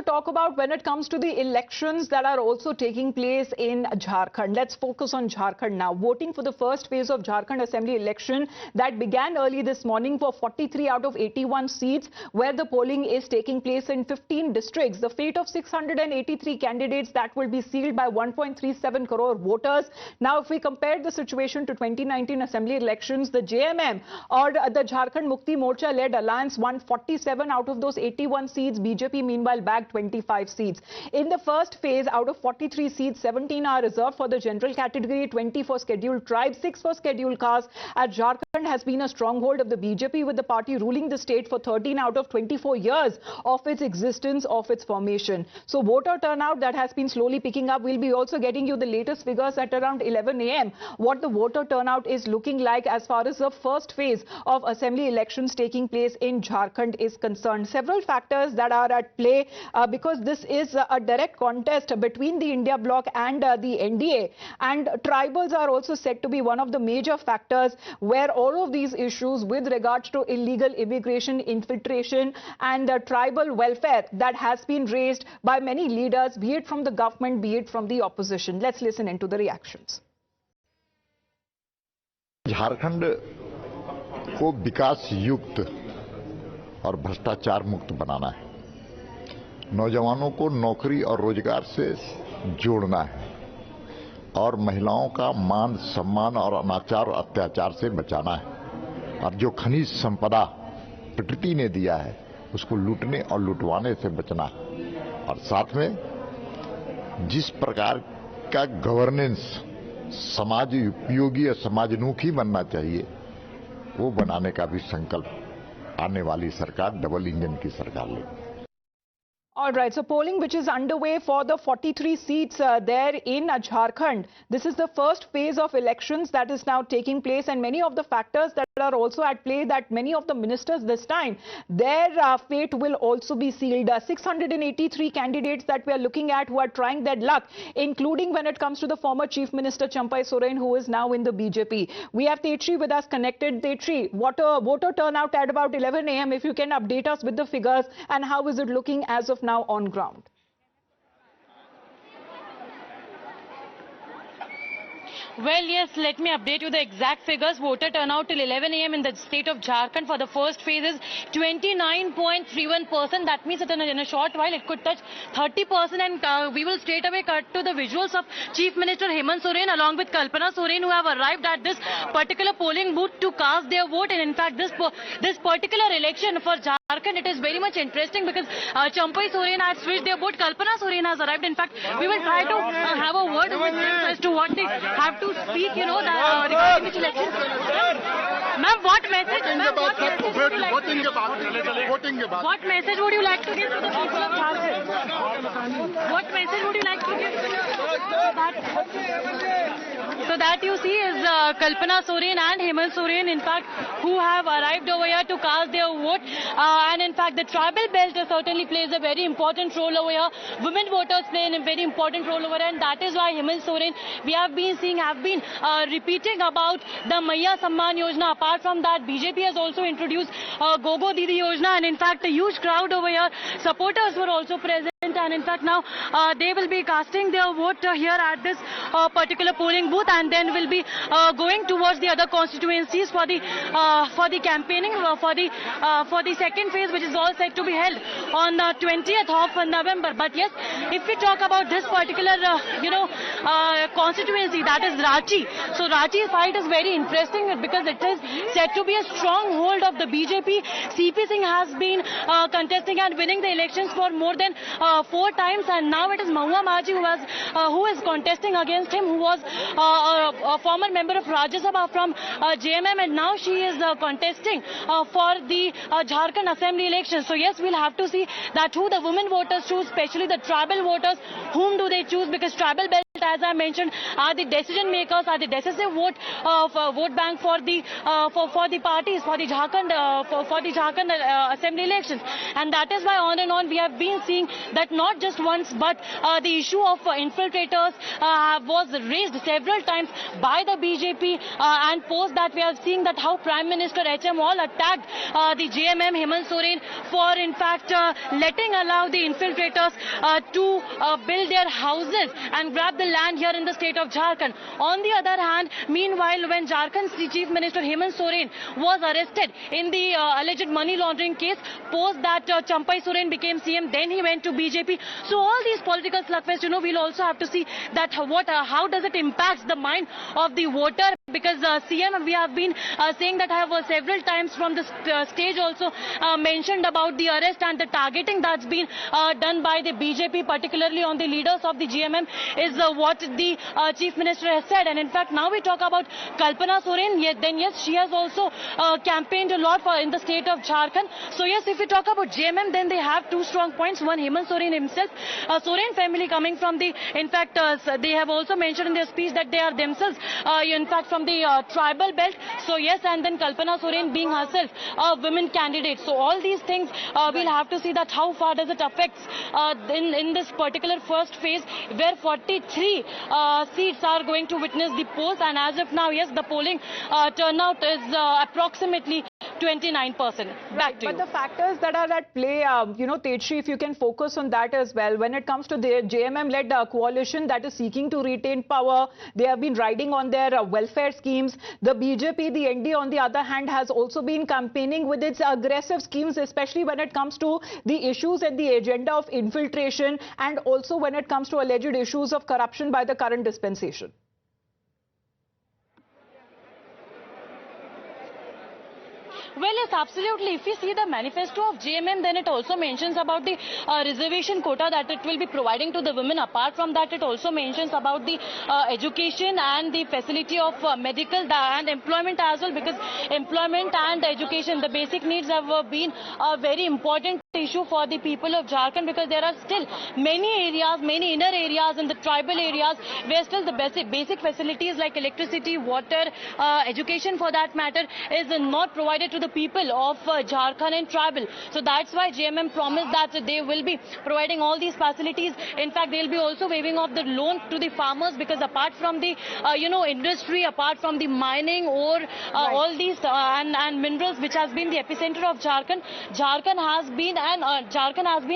talk about when it comes to the elections that are also taking place in Jharkhand. Let's focus on Jharkhand now. Voting for the first phase of Jharkhand Assembly election that began early this morning for 43 out of 81 seats, where the polling is taking place in 15 districts. The fate of 683 candidates that will be sealed by 1.37 crore voters. Now, if we compare the situation to 2019 Assembly elections, the JMM or the Jharkhand Mukti Morcha led alliance won 47 out of those 81 seats. BJP meanwhile bagged 25 seats. In the first phase, out of 43 seats, 17 are reserved for the general category, 20 for scheduled tribes, 6 for scheduled castes. As Jharkhand has been a stronghold of the BJP, with the party ruling the state for 13 out of 24 years of its existence, of its formation. So voter turnout that has been slowly picking up. We'll be also getting you the latest figures at around 11 a.m. what the voter turnout is looking like as far as the first phase of assembly elections taking place in Jharkhand is concerned. Several factors that are at play because this is a direct contest between the India bloc and the NDA, and tribals are also said to be one of the major factors where all of these issues with regards to illegal immigration, infiltration and tribal welfare that has been raised by many leaders, be it from the government, be it from the opposition. Let's listen into the reactions. Jharkhand को विकास युक्त और भ्रष्टाचार मुक्त बनाना है, नौजवानों को नौकरी और रोजगार से जोड़ना है और महिलाओं का मान सम्मान और अनाचार और अत्याचार से बचाना है और जो खनिज संपदा प्रकृति ने दिया है उसको लूटने और लुटवाने से बचना है और साथ में जिस प्रकार का गवर्नेंस समाज उपयोगी और समाजोन्मुखी बनना चाहिए वो बनाने का भी संकल्प आने वाली सरकार डबल इंजन की सरकार लेगी. All right, so polling which is underway for the 43 seats there in Jharkhand. This is the first phase of elections that is now taking place, and many of the factors that are also at play, that many of the ministers this time, their fate will also be sealed. 683 candidates that we are looking at who are trying their luck, including when it comes to the former Chief Minister Champai Soren, who is now in the BJP. We have Tetri with us connected. Tetri, voter turnout at about 11 a.m. If you can update us with the figures and how is it looking as of now on ground? Well, yes, let me update you the exact figures. Voter turnout till 11 a.m. in the state of Jharkhand for the first phase is 29.31%. That means that in a short while it could touch 30%, and we will straight away cut to the visuals of Chief Minister Hemant Soren along with Kalpana Soren, who have arrived at this particular polling booth to cast their vote. And in fact, this particular election for Jharkhand, it is very much interesting because Champai Soren has switched their vote. Kalpana Soren has arrived. In fact, we will try to have a word with them as to what they have to speak, you know, regarding which election. Ma'am, what message would you like to give to the people of Jharkhand? What message would you like to give to So that you see is Kalpana Soren and Hemant Soren, in fact, who have arrived over here to cast their vote. And in fact, the tribal belt certainly plays a very important role over here. Women voters play a very important role over here, and that is why Hemant Soren, we have been seeing, have been repeating about the Maiya Samman Yojana. Apart from that, BJP has also introduced Gogo Didi Yojana, and in fact, a huge crowd over here, supporters were also present. And in fact, now they will be casting their vote here at this particular polling booth, and then will be going towards the other constituencies for the campaigning for the second phase, which is all set to be held on the 20th of November. But yes, if we talk about this particular constituency, that is Ranchi. So Ranchi's fight is very interesting because it is said to be a stronghold of the BJP. CP Singh has been contesting and winning the elections for more than 4 times, and now it is Mahua Maji who is contesting against him, who was a former member of Rajya Sabha from JMM, and now she is contesting for the Jharkhand Assembly election. So yes, we'll have to see that who the women voters choose, especially the tribal voters. Whom do they choose? Because tribal belt as I mentioned, are the decision makers, are the decisive vote bank for the parties, for the Jharkhand assembly elections, and that is why on and on we have been seeing that not just once, but the issue of infiltrators was raised several times by the BJP, and post that we have seen that how Prime Minister HM all attacked the JMM Hemant Soren for in fact letting allow the infiltrators to build their houses and grab the land here in the state of Jharkhand. On the other hand, meanwhile, when Jharkhand's Chief Minister Hemant Soren was arrested in the alleged money laundering case, post that Champai Soren became CM, then he went to BJP. So all these political slugfests, we'll also have to see that how does it impact the mind of the voter, because CM, we have been saying that I have several times from the stage also mentioned about the arrest and the targeting that's been done by the BJP, particularly on the leaders of the GMM, is what the Chief Minister has said. And in fact, now we talk about Kalpana Soren, then yes, she has also campaigned a lot in the state of Jharkhand. So yes, if we talk about GMM, then they have two strong points. One, Hemant Soren himself, Soren family coming from the, in fact, they have also mentioned in their speech that they are themselves, in fact, from the tribal belt. So yes, and then Kalpana Soren being herself a women candidate. So all these things, we'll have to see that how far does it affect in this particular first phase, where 43 seats are going to witness the polls, and as of now, yes, the polling turnout is approximately 29%. Back to you. But the factors that are at play, Tejshri, if you can focus on that as well. When it comes to the JMM-led coalition that is seeking to retain power, they have been riding on their welfare schemes. The BJP, the ND, on the other hand, has also been campaigning with its aggressive schemes, especially when it comes to the issues and the agenda of infiltration, and also when it comes to alleged issues of corruption by the current dispensation. Well, yes, absolutely. If we see the manifesto of JMM, then it also mentions about the reservation quota that it will be providing to the women. Apart from that, it also mentions about the education and the facility of medical and employment as well, because employment and education, the basic needs, have been a very important issue for the people of Jharkhand, because there are still many areas, many inner areas in the tribal areas where still the basic facilities like electricity, water, education for that matter is not provided to the people of Jharkhand and tribal. So that's why JMM promised that they will be providing all these facilities. In fact, they'll be also waiving off the loan to the farmers, because apart from the industry, apart from the mining or all these and minerals, which has been the epicenter of Jharkhand, Jharkhand has been an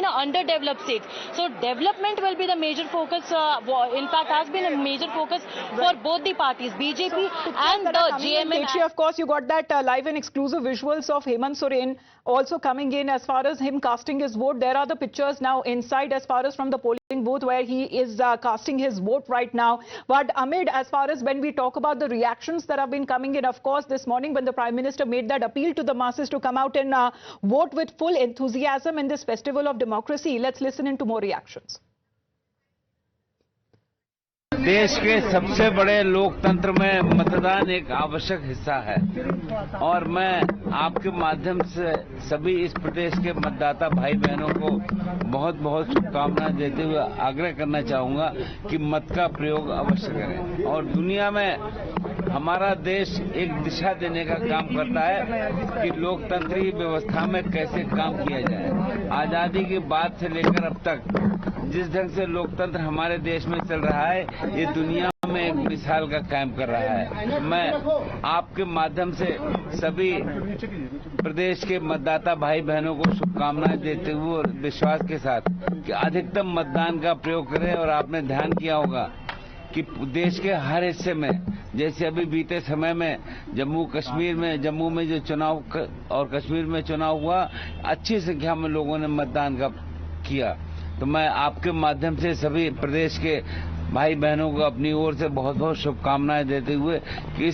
underdeveloped state. So development will be the major focus. In fact, has been a major focus for both the parties, BJP and the JMM. Tejshri, of course, you got that live and exclusive visuals of Hemant Soren also coming in. As far as him casting his vote, there are the pictures now inside as far as from the polling booth where he is casting his vote right now. But Amid, as far as when we talk about the reactions that have been coming in, of course, this morning when the Prime Minister made that appeal to the masses to come out and vote with full enthusiasm in this festival of democracy, let's listen into more reactions. देश के सबसे बड़े लोकतंत्र में मतदान एक आवश्यक हिस्सा है और मैं आपके माध्यम से सभी इस प्रदेश के मतदाता भाई बहनों को बहुत बहुत शुभकामनाएं देते हुए आग्रह करना चाहूंगा कि मत का प्रयोग अवश्य करें। और दुनिया में हमारा देश एक दिशा देने का काम करता है कि लोकतंत्रीय व्यवस्था में कैसे काम किया जाए। आजादी के बाद से लेकर अब तक जिस ढंग से लोकतंत्र हमारे देश में चल रहा है, ये दुनिया में एक मिसाल का काम कर रहा है। मैं आपके माध्यम से सभी प्रदेश के मतदाता भाई बहनों को शुभकामनाएं देते हुए और विश्वास के साथ कि अधिकतम मतदान का प्रयोग करें। और आपने ध्यान किया होगा कि देश के हर हिस्से में, जैसे अभी बीते समय में जम्मू में जो चुनाव और कश्मीर में चुनाव हुआ, अच्छी संख्या में लोगों ने मतदान का किया। तो मैं आपके माध्यम से सभी प्रदेश के भाई बहनों को अपनी ओर से बहुत बहुत शुभकामनाएं देते हुए कि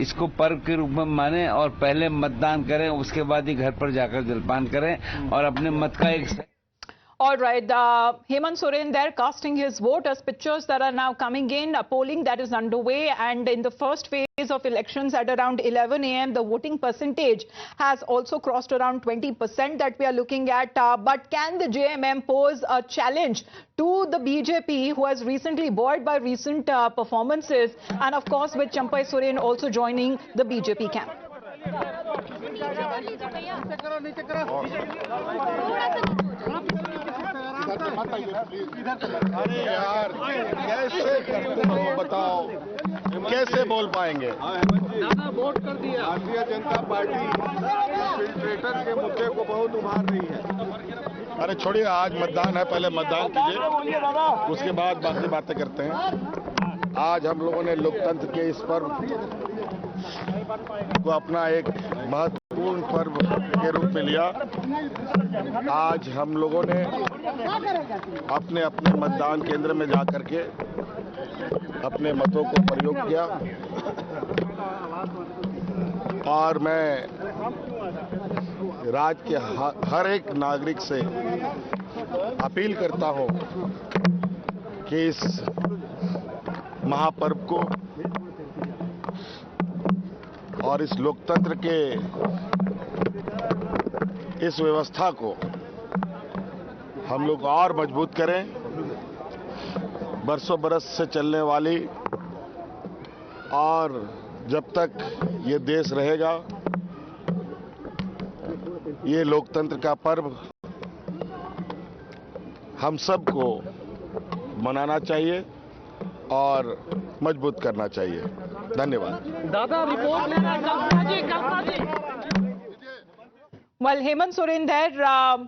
इसको पर्व के रूप में माने और पहले मतदान करें, उसके बाद ही घर पर जाकर जलपान करें और अपने मत का एक All right, Hemant Soren there casting his vote as pictures that are now coming in, polling that is underway, and in the first phase of elections at around 11 a.m. the voting percentage has also crossed around 20% that we are looking at. But can the JMM pose a challenge to the BJP, who has recently buoyed by recent performances, and of course with Champai Soren also joining the BJP camp? अरे यार कैसे करते हो बताओ, कैसे बोल पाएंगे? Vote कर दिया। भारतीय जनता पार्टी फिल्ट्रेटर के मुद्दे को बहुत उभार रही है। अरे छोड़िए, आज मतदान है, पहले मतदान कीजिए, उसके बाद बाकी बातें करते हैं। आज हम लोगों ने लोकतंत्र के इस पर्व को अपना एक महत्वपूर्ण पर्व के रूप में लिया। आज हम लोगों ने अपने अपने मतदान केंद्र में जाकर के अपने मतों को प्रयोग किया, और मैं राज्य के हर एक नागरिक से अपील करता हूं कि इस महापर्व को और इस लोकतंत्र के इस व्यवस्था को हम लोग और मजबूत करें। बरसों बरस से चलने वाली, और जब तक ये देश रहेगा, ये लोकतंत्र का पर्व हम सबको मनाना चाहिए और मजबूत करना चाहिए। धन्यवाद। Well, Hemant Soren there,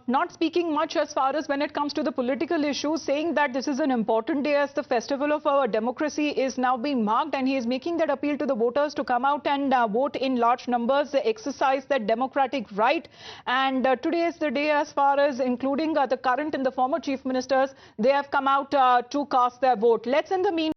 not speaking much as far as when it comes to the political issues, saying that this is an important day as the festival of our democracy is now being marked, and he is making that appeal to the voters to come out and vote in large numbers, exercise that democratic right. And today is the day as far as including the current and the former chief ministers, they have come out to cast their vote. Let's in the meantime